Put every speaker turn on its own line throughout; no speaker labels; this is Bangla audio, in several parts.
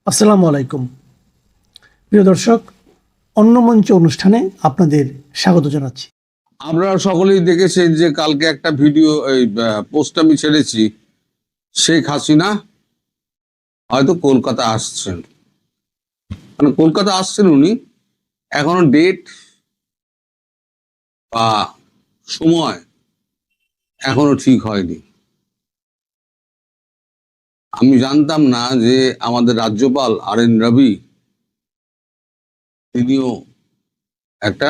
আসসালামু আলাইকুম প্রিয় দর্শক, অন্য মঞ্চ অনুষ্ঠানে আপনাদের স্বাগত জানাচ্ছি।
আপনারা সকলেই দেখেছেন যে কালকে একটা ভিডিও পোস্ট আমি ছেড়েছি। শেখ হাসিনা হয়তো কলকাতা আসছেন, মানে কলকাতা আসছেন উনি, এখনো ডেট বা সময় এখনো ঠিক হয়নি। আমি জানতাম না যে আমাদের রাজ্যপাল RN রবি তিনিও একটা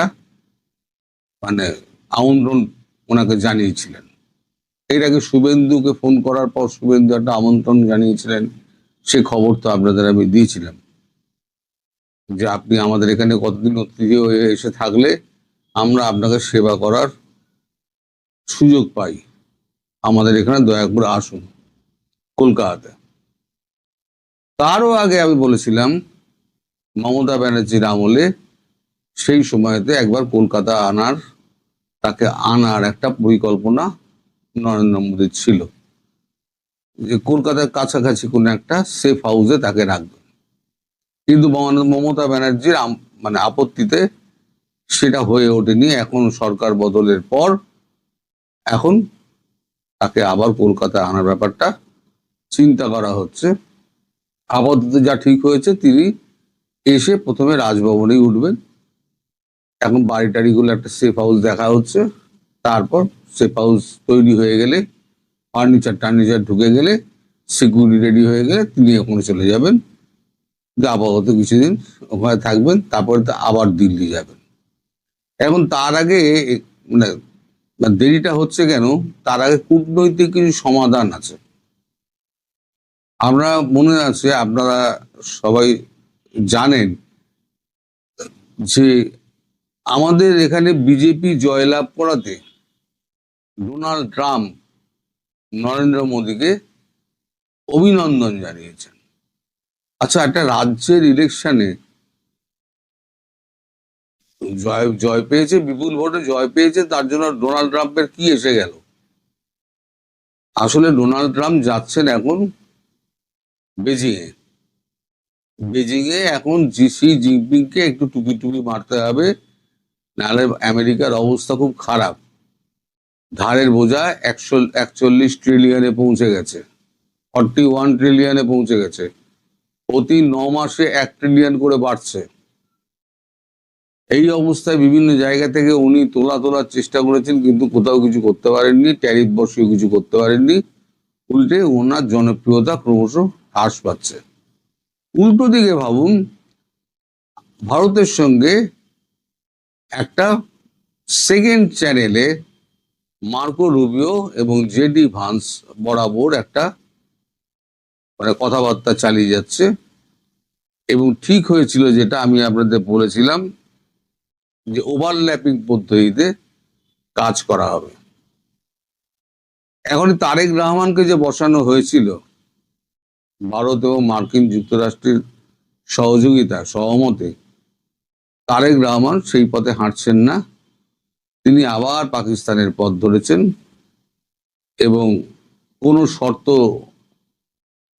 মানে আমন্ত্রণ ওনাকে জানিয়েছিলেন। এর আগে শুভেন্দুকে ফোন করার পর শুভেন্দু একটা আমন্ত্রণ জানিয়েছিলেন, সে খবর তো আপনাদের আমি দিয়েছিলাম যে আপনি আমাদের এখানে কতদিন অতিথি হয়ে এসে থাকলে আমরা আপনাকে সেবা করার সুযোগ পাই, আমাদের এখানে দয়া করে আসুন কলকাতাতে। তারও আগে আমি বলেছিলাম মমতা ব্যানার্জির আমলে সেই সময়তে একবার কলকাতা তাকে আনার একটা পরিকল্পনা নরেন্দ্র মোদীর ছিল, যে কলকাতার কাছাকাছি কোনো একটা সেফ হাউসে তাকে রাখবে। কিন্তু মমতা ব্যানার্জির মানে আপত্তিতে সেটা হয়ে ওঠেনি। এখন সরকার বদলের পর এখন তাকে আবার কলকাতা আনার ব্যাপারটা চিন্তা করা হচ্ছে। আপাতত যা ঠিক হয়েছে, তিনি এসে প্রথমে রাজভবনেই উঠবেন। এখন বাড়ি টাড়িগুলো একটা সেফ হাউস দেখা হচ্ছে, তারপর সেফ হাউস তৈরি হয়ে গেলে, টার্নিচার ঢুকে গেলে, সিকিউরিটি রেডি হয়ে গেলে তিনি ওখানে চলে যাবেন, আপাতত কিছুদিন ওখানে থাকবেন, তারপরে আবার দিল্লি যাবেন। এখন তার আগে মানে দেরিটা হচ্ছে কেন, তার আগে কূটনৈতিক কিছু সমাধান আছে। আমরা মনে আছে, আপনারা সবাই জানেন যে আমাদের এখানে বিজেপি জয়লাভ করাতে ডোনাল্ড ট্রাম্প নরেন্দ্র মোদীকে অভিনন্দন জানিয়েছেন। আচ্ছা, একটা রাজ্যের ইলেকশনে জয় পেয়েছে, বিপুল ভোটে জয় পেয়েছে, তার জন্য ডোনাল্ড ট্রাম্পের কি এসে গেল? আসলে ডোনাল্ড ট্রাম্প যাচ্ছেন এখন বেজিংয়ে এখন শি জিনপিংকে একটু টুপি টুপি মারতে হবে, নাহলে আমেরিকার অবস্থা খুব খারাপ। ধারের বোঝা 141 ট্রিলিয়নে পৌঁছে গেছে, 41 ট্রিলিয়নে পৌঁছে গেছে। প্রতি 9 মাসে 1 ট্রিলিয়ন করে বাড়ছে। এই অবস্থায় বিভিন্ন জায়গা থেকে উনি তোলার চেষ্টা করেছেন, কিন্তু কোথাও কিছু করতে পারেননি। ট্যারিফ বসিয়ে কিছু করতে পারেননি। উল্টে ওনার জনপ্রিয়তা ক্রমশ হ্রাস পাচ্ছে। উল্টো দিকে ভাবুন, ভারতের সঙ্গে একটা সেকেন্ড চ্যানেলে মার্কো রুবিও এবং JD ভান্স বরাবর একটা মানে কথাবার্তা চালিয়ে যাচ্ছে, এবং ঠিক হয়েছিল যেটা আমি আপনাদের বলেছিলাম যে ওভারল্যাপিং পদ্ধতিতে কাজ করা হবে। এখন তারেক রহমানকে যে বসানো হয়েছিল ভারত এবং মার্কিন যুক্তরাষ্ট্রের সহমতে, তারেক রহমান সেই পথে হাঁটছেন না। তিনি আবার পাকিস্তানের পথ ধরেছেন এবং কোনো শর্ত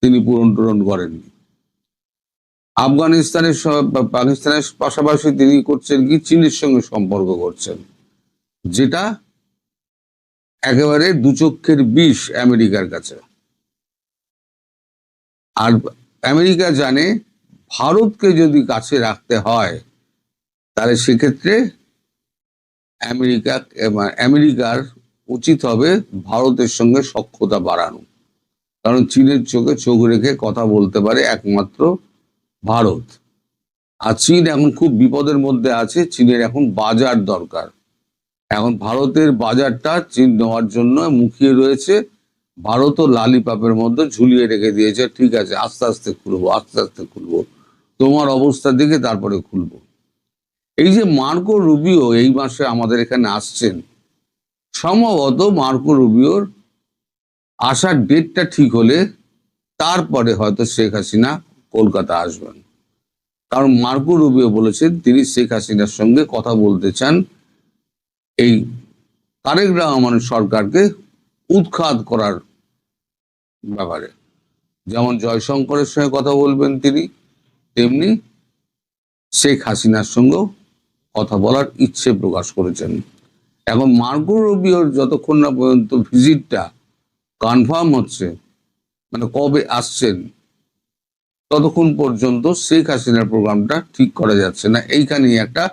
তিনি পূরণ করেননি। পাকিস্তানের পাশাপাশি তিনি করছেন কি, চীনের সঙ্গে সম্পর্ক করছেন, যেটা একেবারে দুচক্ষের বিষ আমেরিকার কাছে। আর আমেরিকা জানে ভারতকে যদি কাছে রাখতে হয়, তাহলে সেক্ষেত্রে আমেরিকার উচিত হবে ভারতের সঙ্গে সখ্যতা বাড়ানো। কারণ চীনের চোখে চোখ রেখে কথা বলতে পারে একমাত্র ভারত। আর চীন এখন খুব বিপদের মধ্যে আছে। চীনের এখন বাজার দরকার। এখন ভারতের বাজারটা চীন নেওয়ার জন্য মুখিয়ে রয়েছে। ভারতও লালিপাপের মধ্যে ঝুলিয়ে রেখে দিয়েছে, ঠিক আছে আস্তে আস্তে খুলবো, তোমার অবস্থা দেখে তারপরে খুলবো। এই যে মার্কো রুবিও এই মাসে আমাদের এখানে আসছেন, সম্ভবত মার্কো রুবিওর আসার ডেটটা ঠিক হলে তারপরে হয়তো শেখ হাসিনা কলকাতা আসবেন। কারণ মার্কো রুবিও বলেছেন তিনি শেখ হাসিনার সঙ্গে কথা বলতে চান, এই তারেক রহমানের সরকারকে উৎখাত করার ব্যাপারে। যেমন জয়শঙ্করের সঙ্গে কথা বলবেন তিনি, তেমনি শেখ হাসিনার সঙ্গেও কথা বলার ইচ্ছে প্রকাশ করেছেন। এখন মার্কো রুবিওর যতক্ষণ না পর্যন্ত ভিজিটটা কনফার্ম হচ্ছে, মানে কবে আসছেন, ততক্ষণ পর্যন্ত শেখ হাসিনার প্রোগ্রামটা ঠিক করা যাচ্ছে না। এইখানেই একটা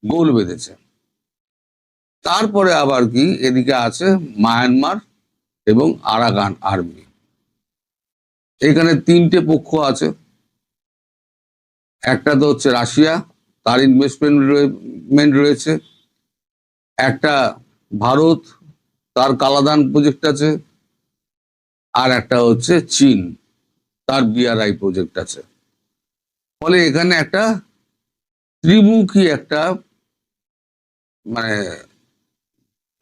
গোল বেঁধেছে। তারপরে আবার কি, এদিকে আছে মায়ানমার এবং আরাকান আর্মি। এখানে তিনটে পক্ষ আছে। একটা তো হচ্ছে রাশিয়া, তার ইনভেস্টমেন্ট রয়েছে। একটা ভারত, তার কালাদান প্রজেক্ট আছে। আর একটা হচ্ছে চীন, তার বিআরআই প্রজেক্ট আছে। ফলে এখানে একটা ত্রিমুখী একটা, মানে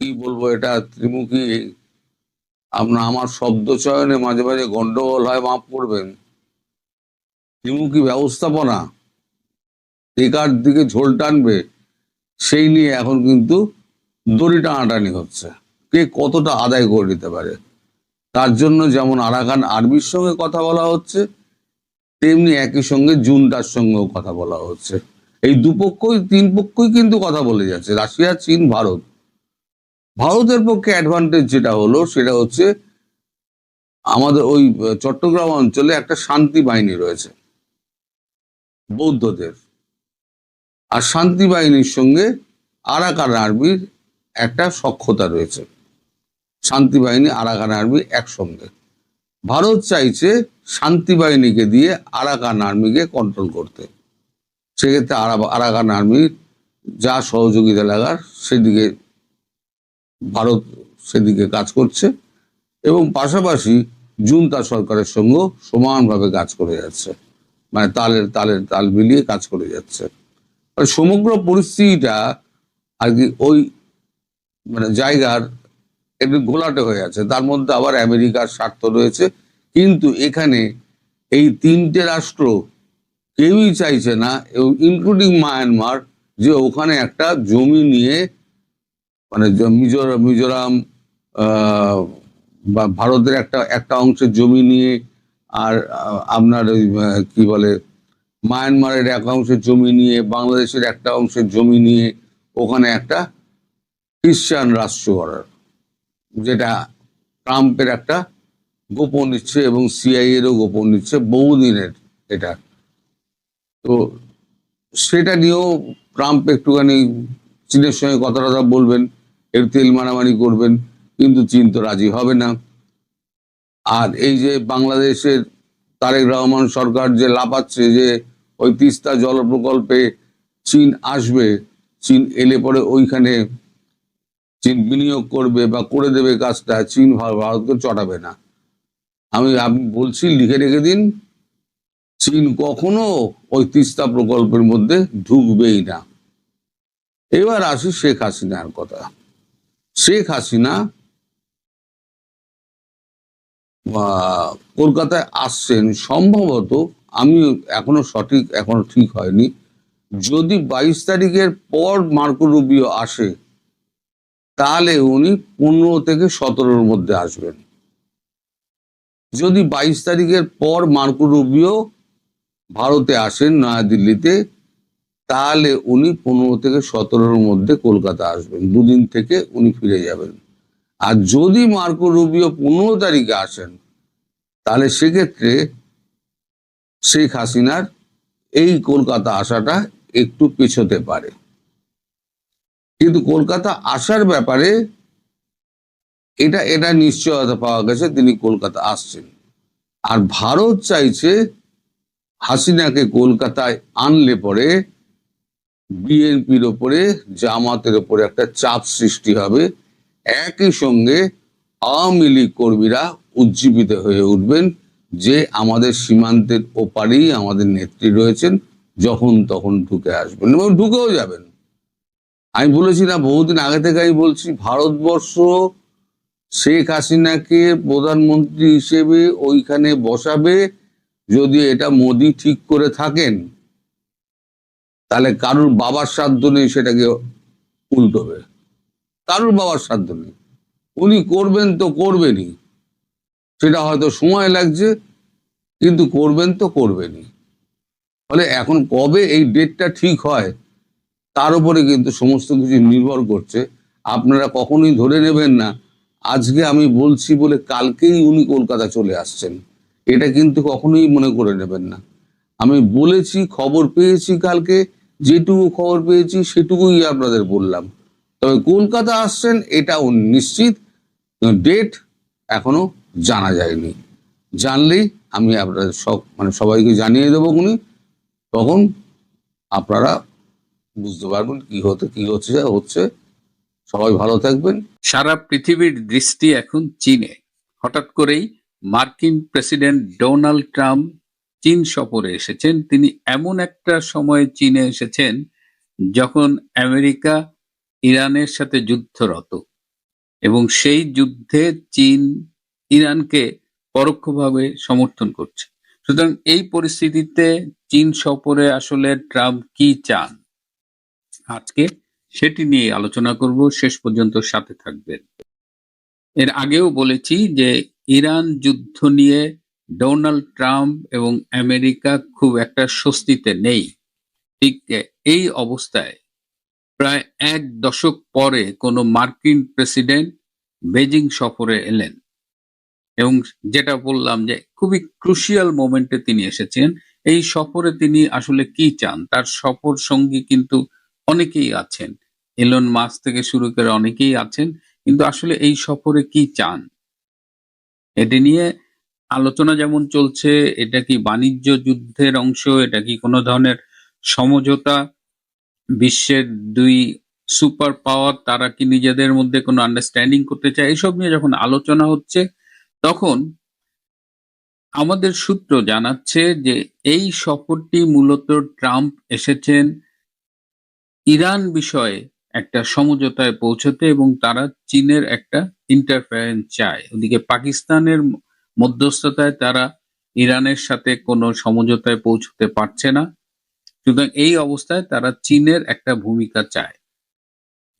কি বলবো, এটা ত্রিমুখী, আমার শব্দ চয়নে মাঝে মাঝে গন্ডগোল হয়, মাফ করবেন। ত্রিমুখী ব্যবস্থাপনা একার দিকে ঝোল টানবে, সেই নিয়ে এখন কিন্তু দড়ি টানাটানি হচ্ছে, কে কতটা আদায় করে নিতে পারে। তার জন্য যেমন আরাকান আর্মির সঙ্গে কথা বলা হচ্ছে, তেমনি একই সঙ্গে জুনটার সঙ্গেও কথা বলা হচ্ছে। এই তিন পক্ষই কিন্তু কথা বলে যাচ্ছে, রাশিয়া, চীন, ভারত। ভারতের পক্ষে অ্যাডভান্টেজ যেটা হলো সেটা হচ্ছে আমাদের ওই চট্টগ্রাম অঞ্চলে একটা শান্তি বাহিনী রয়েছে বৌদ্ধদের, আর শান্তি বাহিনীর সঙ্গে আরাকান আর্মির একটা সখ্যতা রয়েছে। শান্তি বাহিনী, আরাকান আর্মি একসঙ্গে। ভারত চাইছে শান্তি বাহিনীকে দিয়ে আরাকান আর্মিকে কন্ট্রোল করতে। সেক্ষেত্রে আরাকান আর্মির যা সহযোগিতা লাগার সেদিকে ভারত সেদিকে কাজ করছে, এবং পাশাপাশি জুনতা সরকারের সঙ্গে সমানভাবে কাজ করে যাচ্ছে, মানে তাল মিলিয়ে কাজ করে যাচ্ছে। মানে সমগ্র পরিস্থিতিটা আর কি ওই মানে জায়গার একটু ঘোলাটে হয়ে আছে। তার মধ্যে আবার আমেরিকার স্বার্থ রয়েছে। কিন্তু এখানে এই তিনটে রাষ্ট্র কেউই চাইছে না, ইনক্লুডিং মায়ানমার, যে ওখানে একটা জমি নিয়ে, মানে মিজোরাম বা ভারতের একটা অংশের জমি নিয়ে, আর আপনার ওই কি বলে মায়ানমারের এক অংশের জমি নিয়ে, বাংলাদেশের একটা অংশের জমি নিয়ে ওখানে একটা খ্রিস্টান রাষ্ট্র করার, যেটা ট্রাম্পের একটা গোপন ইচ্ছে এবং সিআইএরও গোপন ইচ্ছে বহুদিনের এটা। তো সেটা নিয়েও ট্রাম্প একটুখানি চীনের সঙ্গে কথা বলবেন, এর তেল মারামারি করবেন, কিন্তু চীন তো রাজি হবে না। আর এই যে বাংলাদেশের তারেক রহমান সরকার যে লাফাচ্ছে যে ওই তিস্তা জল প্রকল্পে চীন আসবে, চীন এলে পরে ওইখানে চীন বিনিয়োগ করবে বা করে দেবে কাজটা, চীন ভারতকে চটাবে না। আপনি বলছি, লিখে রেখে দিন, চীন কখনো ওই তিস্তা প্রকল্পের মধ্যে ঢুকবেই না। এবার আসি শেখ হাসিনার কথা। শেখ হাসিনা কলকাতায় আসছেন সম্ভবত, আমি এখনো ঠিক হয়নি, যদি 22 তারিখের পর মার্কো রুবিও আসে তাহলে উনি 15 থেকে 17-র মধ্যে আসবেন। যদি 22 তারিখের পর মার্কো রুবিও ভারতে আসেন নয়াদিল্লিতে, তাহলে উনি 15 থেকে 17-র মধ্যে কলকাতা আসবেন, দুদিন থেকে উনি ফিরে যাবেন। আর যদি মার্কো রুবিও 15 তারিখে আসেন, তাহলে সেক্ষেত্রে শেখ হাসিনার এই কলকাতা আসাটা একটু পেছোতে পারে। কিন্তু কলকাতা আসার ব্যাপারে এটা নিশ্চয়তা পাওয়া গেছে, তিনি কলকাতা আসছেন। আর ভারত চাইছে হাসিনাকে কলকাতায় আনলে পরে বিএনপির ওপরে, জামাতের ওপরে একটা চাপ সৃষ্টি হবে। একই সঙ্গে আওয়ামী লীগ কর্মীরা উজ্জীবিত হয়ে উঠবেন যে আমাদের সীমান্তের ওপারেই আমাদের নেত্রী রয়েছেন, যখন তখন ঢুকে আসবেন এবং ঢুকেও যাবেন। আমি বলেছি না, বহুদিন আগে থেকে আমি বলছি, ভারতবর্ষ শেখ হাসিনাকে প্রধানমন্ত্রী হিসেবে ওইখানে বসাবে যদি এটা মোদি ঠিক করে থাকেন, তাহলে কারুর বাবার সাধ্য নেই সেটাকে উল্টোবে। কারুর বাবার সাধ্য নেই, উনি করবেন তো করবেনই। সেটা হয়তো সময় লাগছে, কিন্তু করবেন তো করবেনই। ফলে এখন কবে এই ডেটটা ঠিক হয় তার উপরে কিন্তু সমস্ত কিছু নির্ভর করছে। আপনারা কখনোই ধরে নেবেন না আজকে আমি বলছি বলে কালকেই উনি কলকাতা চলে আসছেন, এটা কিন্তু কখনোই মনে করে নেবেন না। আমি বলেছি, খবর পেয়েছি, কালকে যেটুকু খবর পেয়েছি সেটুকুই আপনাদের বললাম। তবে কলকাতা আসছেন এটা নিশ্চিত, ডেট এখনো জানা যায়নি। জানলেই আমি আপনাদের সবাইকে জানিয়ে দেবো উনি, তখন আপনারা বুঝতে পারবেন কি হচ্ছে। সবাই ভালো থাকবেন।
সারা পৃথিবীর দৃষ্টি এখন চীনে। হঠাৎ করেই মার্কিন প্রেসিডেন্ট ডোনাল্ড ট্রাম্প চীন সফরে এসেছেন। তিনি এমন একটা সময়ে চীনে এসেছেন যখন আমেরিকা ইরানের সাথে যুদ্ধরত, এবং সেই যুদ্ধে চীন ইরানকে পরোক্ষভাবে সমর্থন করছে। সুতরাং এই পরিস্থিতিতে চীন সফরে আসলে ট্রাম্প কি চান, আজকে সেটি নিয়ে আলোচনা করব। শেষ পর্যন্ত সাথে থাকবেন। এর আগেও বলেছি যে ইরান যুদ্ধ নিয়ে ডোনাল্ড ট্রাম্প এবং আমেরিকা খুব একটা স্বস্তিতে নেই। ঠিক এই অবস্থায় প্রায় 1 দশক পরে কোনো মার্কিন প্রেসিডেন্ট বেজিং সফরে এলেন, এবং যেটা বললাম যে খুবই ক্রুশিয়াল মোমেন্টে তিনি এসেছেন। এই সফরে তিনি আসলে কি চান, তার সফর সঙ্গী কিন্তু অনেকেই আছেন, এলন মাস্ক থেকে শুরু করে অনেকেই আছেন, কিন্তু আসলে এই সফরে কি চান এটি নিয়ে আলোচনা যেমন চলছে। এটা কি বাণিজ্য যুদ্ধের অংশ, এটা কি কোনো ধরনের সমঝোতা, বিশ্বের দুই সুপার পাওয়ার তারা কি নিজেদের মধ্যে কোনো আন্ডারস্ট্যান্ডিং করতে চায়, এইসব নিয়ে যখন আলোচনা হচ্ছে তখন আমাদের সূত্র জানাচ্ছে যে এই সফরটি মূলত ট্রাম্প এসেছেন ইরান বিষয়ে একটা সমঝোতায় পৌঁছতে, এবং তারা চীনের একটা ইন্টারফারেন্স চায়। ওদিকে পাকিস্তানের মধ্যস্থতায় তারা ইরানের সাথে কোনো সমঝোতায় পৌঁছতে পারছে না। সুতরাং এই অবস্থায় তারা চীনের একটা ভূমিকা চায়।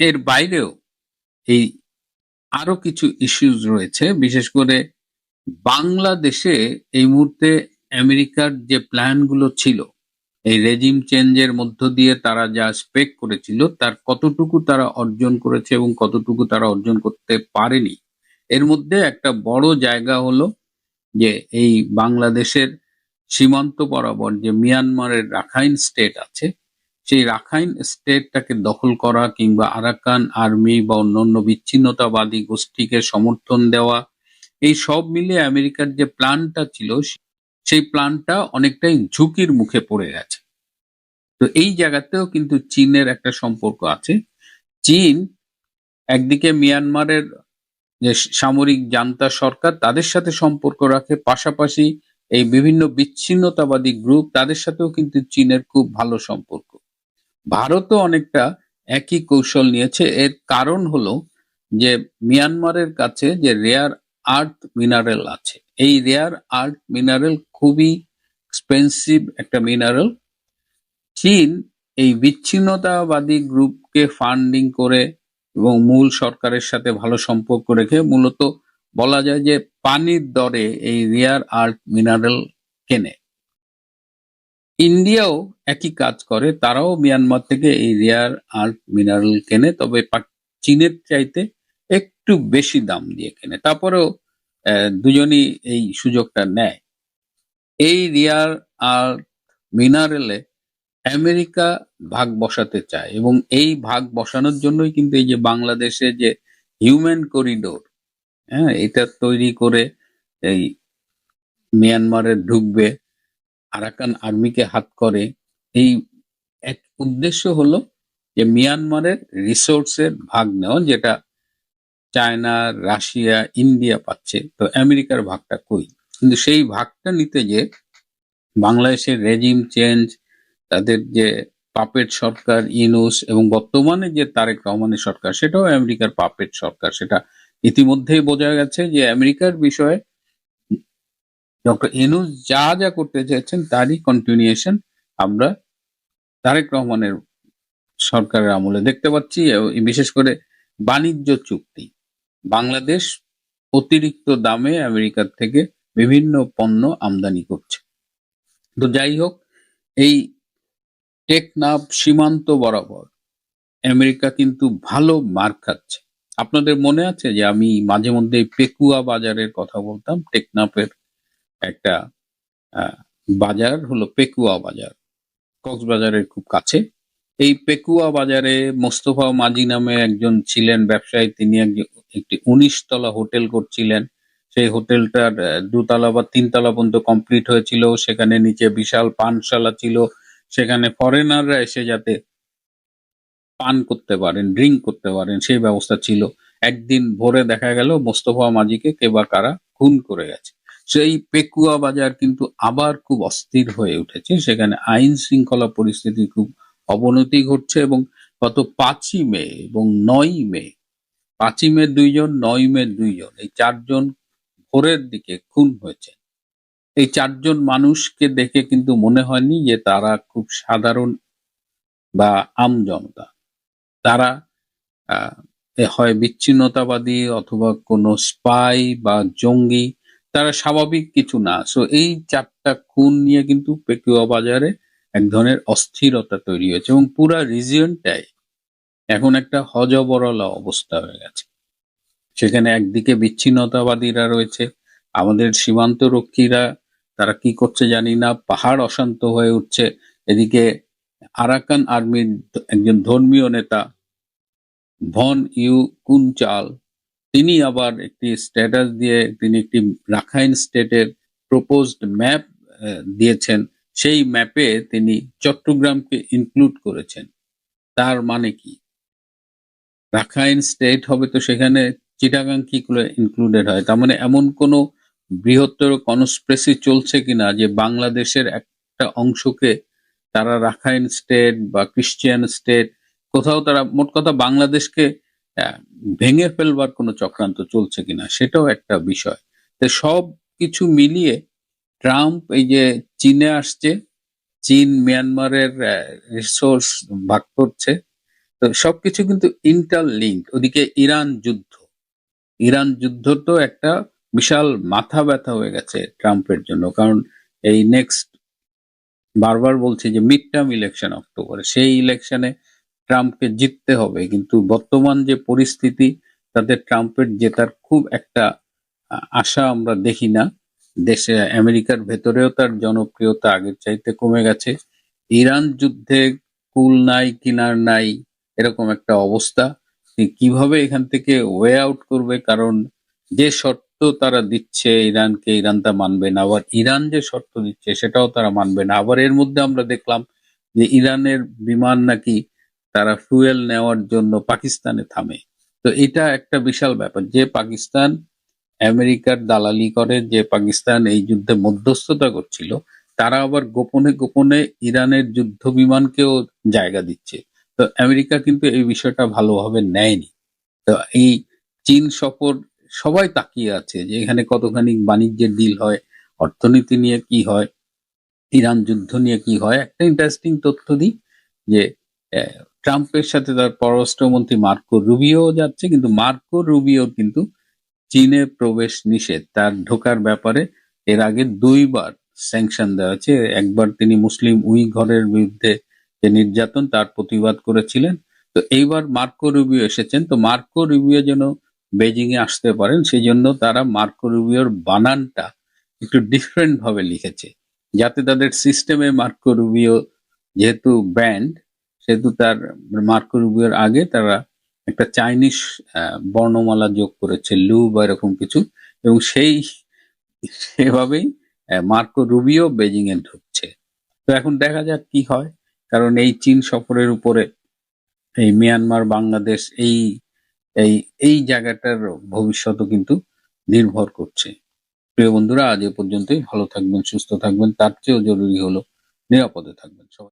এর বাইরেও এই আরো কিছু ইস্যুস রয়েছে, বিশেষ করে বাংলাদেশে এই মুহূর্তে আমেরিকার যে প্ল্যানগুলো ছিল, এই রেজিম চেঞ্জের মধ্য দিয়ে তারা যা স্পেক করেছিল তার কতটুকু তারা অর্জন করেছে এবং কতটুকু তারা অর্জন করতে পারেনি। এর মধ্যে একটা বড় জায়গা হলো যে এই বাংলাদেশের সীমান্ত বরাবর যে মিয়ানমারের রাখাইন স্টেট আছে, সেই রাখাইন স্টেটটাকে দখল করা কিংবা আরাকান আর্মি বা অন্যান্য বিচ্ছিন্নতাবাদী গোষ্ঠীকে সমর্থন দেওয়া, এই সব মিলে আমেরিকার যে প্ল্যানটা ছিল সেই প্ল্যানটা অনেকটাই ঝুঁকির মুখে পড়ে গেছে। তো এই জায়গাতেও কিন্তু চীনের একটা সম্পর্ক আছে। চীন একদিকে মিয়ানমারের যে সামরিক জান্তা সরকার তাদের সাথে সম্পর্ক রাখে, পাশাপাশি এই বিভিন্ন বিচ্ছিন্নতাবাদী গ্রুপ তাদের সাথেও কিন্তু চীনের খুব ভালো সম্পর্ক। ভারতও অনেকটা একই কৌশল নিয়েছে। এর কারণ হলো যে মিয়ানমারের কাছে যে রেয়ার আর্থ মিনারেল আছে, এই রেয়ার আর্থ মিনারেল খুবই এক্সপেন্সিভ একটা মিনারেল। চীন এই বিচ্ছিন্নতাবাদী গ্রুপকে ফান্ডিং করে এবং মূল সরকারের সাথে ভালো সম্পর্ক রেখে মূলত বলা যায় যে পানির দরে এই রেয়ার আর্থ মিনারেল কেনে। ইন্ডিয়াও একই কাজ করে, তারাও মিয়ানমার থেকে এই রেয়ার আর্থ মিনারেল কেনে, তবে চীনের চাইতে একটু বেশি দাম দিয়ে কেনে। তারপরেও দুজনই এই সুযোগটা নেয়। এই রেয়ার আর্থ মিনারেলে আমেরিকা ভাগ বসাতে চায়, এবং এই ভাগ বসানোর জন্যই কিন্তু এই যে বাংলাদেশে যে হিউম্যান করিডোর, হ্যাঁ, এটা তৈরি করে এই মিয়ানমারে ঢুকবে, আরাকান আর্মিকে হাত করে। এই এক উদ্দেশ্য হলো যে মিয়ানমারের রিসোর্সের ভাগ নেওয়া, যেটা চায়না, রাশিয়া, ইন্ডিয়া পাচ্ছে, তো আমেরিকার ভাগটা কই? কিন্তু সেই ভাগটা নিতে যে বাংলাদেশের রেজিম চেঞ্জ, তাদের যে পাপেট সরকার ইউনূস, এবং বর্তমানে যে তারেক রহমানের সরকার, সেটাও আমেরিকার পাপেট সরকার। সেটা ইতিমধ্যেই বোঝা গেছে যে আমেরিকার বিষয়ে ডক্টর ইউনূস যা যা করতে চেয়েছেন তারই কন্টিনিউশন আমরা তারেক রহমানের সরকারের আমলে দেখতে পাচ্ছি। বিশেষ করে বাণিজ্য চুক্তি, বাংলাদেশ অতিরিক্ত দামে আমেরিকার থেকে বিভিন্ন পণ্য আমদানি করছে। তো যাই হোক, এই টেকনাফ সীমান্ত বরাবর আমেরিকা কিন্তু ভালো মার খাচ্ছে। আপনাদের মনে আছে যে আমি মাঝে মধ্যে পেকুয়া বাজারের কথা বলতাম? টেকনাফের একটা বাজার হলো পেকুয়া বাজার, কক্সবাজারের খুব কাছে। এই পেকুয়া বাজারে মোস্তফা মাঝি নামে একজন ছিলেন ব্যবসায়ী। তিনি একটি ১৯ তলা হোটেল করছিলেন। সেই হোটেলটার ২ তলা বা ৩ তলা পর্যন্ত কমপ্লিট হয়েছিল। সেখানে নিচে বিশাল পানশালা ছিল। সেখানে ফরেনাররা এসে যাতে পান করতে পারেন, ড্রিঙ্ক করতে পারেন সেই ব্যবস্থা ছিল। একদিন ভোরে দেখা গেল মোস্তফা মাঝিকে কে বা কারা খুন করে গেছে। সেই পেকুয়া বাজার কিন্তু আবার খুব অস্থির হয়ে উঠেছে। সেখানে আইন শৃঙ্খলা পরিস্থিতির খুব অবনতি ঘটছে এবং গত ৫ই মে এবং ৯ই মে, ৫ই মে ২ জন, ৯ই মে ২ জন, এই ৪ জন ভোরের দিকে খুন হয়েছে। এই ৪ জন মানুষকে দেখে কিন্তু মনে হয়নি যে তারা খুব সাধারণ বা আমজনতা। তারা হয় বিচ্ছিন্নতাবাদী অথবা কোনো স্পাই বা জঙ্গি, তারা স্বাভাবিক কিছু না। সো এই ৪টা খুন নিয়ে কিন্তু পেকুয়া বাজারে এক ধরনের অস্থিরতা তৈরি হয়েছে এবং পুরা রিজিয়নটাই এখন একটা হযবরল অবস্থা হয়ে গেছে। সেখানে একদিকে বিচ্ছিন্নতাবাদীরা রয়েছে, আমাদের সীমান্ত রক্ষীরা তারা কি করছে জানি না, পাহাড় অশান্ত হয়ে উঠছে। এদিকে আরাকান আর্মির একজন ধর্মীয় নেতা ভন ইউ কুনচাল, তিনি আবার একটি স্ট্যাটাস দিয়ে তিনি একটি রাখাইন স্টেটের প্রপোজড ম্যাপ দিয়েছেন। সেই ম্যাপে তিনি চট্টগ্রামকে ইনক্লুড করেছেন। তার মানে কি? রাখাইন স্টেট হবে তো সেখানে চিটাগাং কি করে ইনক্লুডেড হয়? তার মানে এমন কোনো বৃহত্তর কনস্পিরেসি চলছে কিনা যে বাংলাদেশের একটা অংশকে তারা রাখাইন স্টেট বা ক্রিশ্চিয়ান স্টেট, কোথাও তারা মোট কথা বাংলাদেশকে ভেঙে ফেলবার কোনো চক্রান্ত চলছে কিনা সেটাও একটা বিষয়। তো সব কিছু মিলিয়ে ট্রাম্প এই যে চীনে আসছে, চীন মিয়ানমারের রিসোর্স ভাগ করছে, তো সবকিছু কিন্তু ইন্টারলিঙ্ক। ওদিকে ইরান যুদ্ধ তো একটা বিশাল মাথা ব্যথা হয়ে গেছে ট্রাম্পের জন্য। কারণ এই নেক্সট বারবার বলছে যে মিড টার্ম ইলেকশন অক্টোবরে, সেই ইলেকশনে ট্রাম্পকে জিততে হবে। কিন্তু বর্তমান যে পরিস্থিতি তাতে ট্রাম্পের জেতার খুব একটা আশা আমরা দেখি না। দেশে আমেরিকার ভেতরেও তার জনপ্রিয়তা আগের চাইতে কমে গেছে। ইরান যুদ্ধে কুল নাই কিনার নাই এরকম একটা অবস্থা। কিভাবে এখান থেকে ওয়ে আউট করবে? কারণ যে শর্ত তারা দিচ্ছে ইরানকে, ইরান তা মানবে না। আবার ইরান যে শর্ত দিচ্ছে সেটাও তারা মানবে না। আবার এর মধ্যে আমরা দেখলাম যে ইরানের বিমান নাকি তারা ফুয়েল নেওয়ার জন্য পাকিস্তানে থামে। তো এটা একটা বিশাল ব্যাপার যে পাকিস্তান আমেরিকার দালালি করে, যে পাকিস্তান এই যুদ্ধে মধ্যস্থতা করছিল, তারা আবার গোপনে গোপনে ইরানের যুদ্ধ বিমানকেও জায়গা দিচ্ছে। তো আমেরিকা কিন্তু এই বিষয়টা ভালোভাবে নেয়নি। তো এই চীন সফর সবাই তাকিয়ে আছে যে এখানে কতখানি বাণিজ্যের ডিল হয়, অর্থনীতি নিয়ে কি হয়, ইরান যুদ্ধ নিয়ে কি হয়। একটা ইন্টারেস্টিং তথ্য দিই যে ট্রাম্পের সাথে তার পররাষ্ট্রমন্ত্রী মার্কো রুবিও যাচ্ছে, কিন্তু মার্কো রুবিও কিন্তু চীনে প্রবেশ নিষেধ, তার ঢোকার ব্যাপারে এর আগে ২ বার স্যাংশন দেওয়া হয়েছে। একবার তিনি মুসলিম উইঘরের বিরুদ্ধে যে নির্যাতন তার প্রতিবাদ করেছিলেন। তো এইবার মার্কো রুবিও এসেছেন। তো মার্কো রুবিও যেন বেজিং এ আসতে পারেন সেই জন্য তারা মার্কো রুবিওর বানানটা একটু ডিফারেন্ট ভাবে লিখেছে, যাতে তাদের সিস্টেমে মার্কো রুবিও যেহেতু ব্যান্ড, সেহেতু তার মার্কো রুবিওর আগে তারা একটা চাইনিজ বর্ণমালা যোগ করেছে, লু বা এরকম কিছু, এবং সেভাবেই মার্কো রুবিও বেজিং এ ঢুকছে। তো এখন দেখা যাক কি হয়, কারণ এই চীন সফরের উপরে এই মিয়ানমার, বাংলাদেশ এই এই এই জায়গাটার ভবিষ্যৎও কিন্তু নির্ভর করছে। প্রিয় বন্ধুরা, আজ এ পর্যন্তই। ভালো থাকবেন, সুস্থ থাকবেন, তার চেয়েও জরুরি হলো নিরাপদে থাকবেন সবাই।